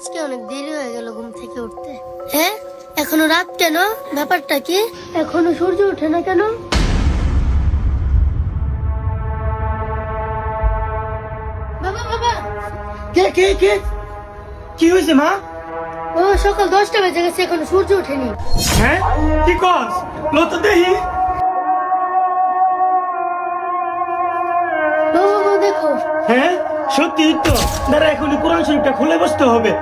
আজকে অনেক দেরি হয়ে গেল ঘুম থেকে উঠতে। হ্যাঁ, এখনো রাত কেন? ব্যাপারটা কি? এখনো সূর্য ওঠে না কেন? বাবা বাবা, কে কে কে কি হয়েছে মা? ও সকাল 10টা বেজে গেছে, এখনো সূর্য ওঠেনি। হ্যাঁ, কি কস? লত দেহি। বাবা দেখো। হ্যাঁ, সত্যি তো। দাঁড়া, এখনই কোরআন শরীফটা খুলে বসতে হবে।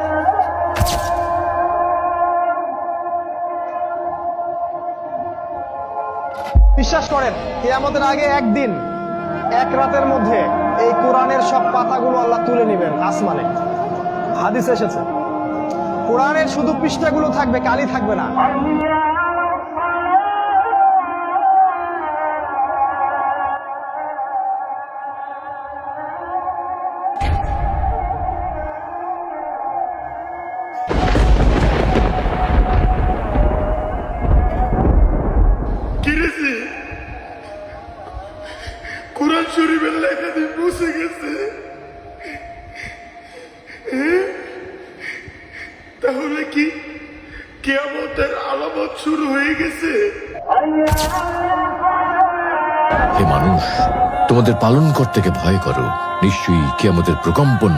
বিশ্বাস করেন, কিয়ামতের আগে একদিন, এক রাতের মধ্যে এই কোরআনের সব পাতাগুলো আল্লাহ তুলে নেবেন আসমানে। হাদিস এসেছে, কোরআনের শুধু পৃষ্ঠাগুলো থাকবে, কালি থাকবে না। কিরেছে কোরআন শরীফের লেখা দিয়ে মুছে গেছে। তাহলে কি কিয়ামতের আলামত শুরু হয়ে গেছে? হে মানুষ, তোমাদের পালনকর্তাকে ভয় করো, নিশ্চয়ই কিয়ামতের প্রকম্পন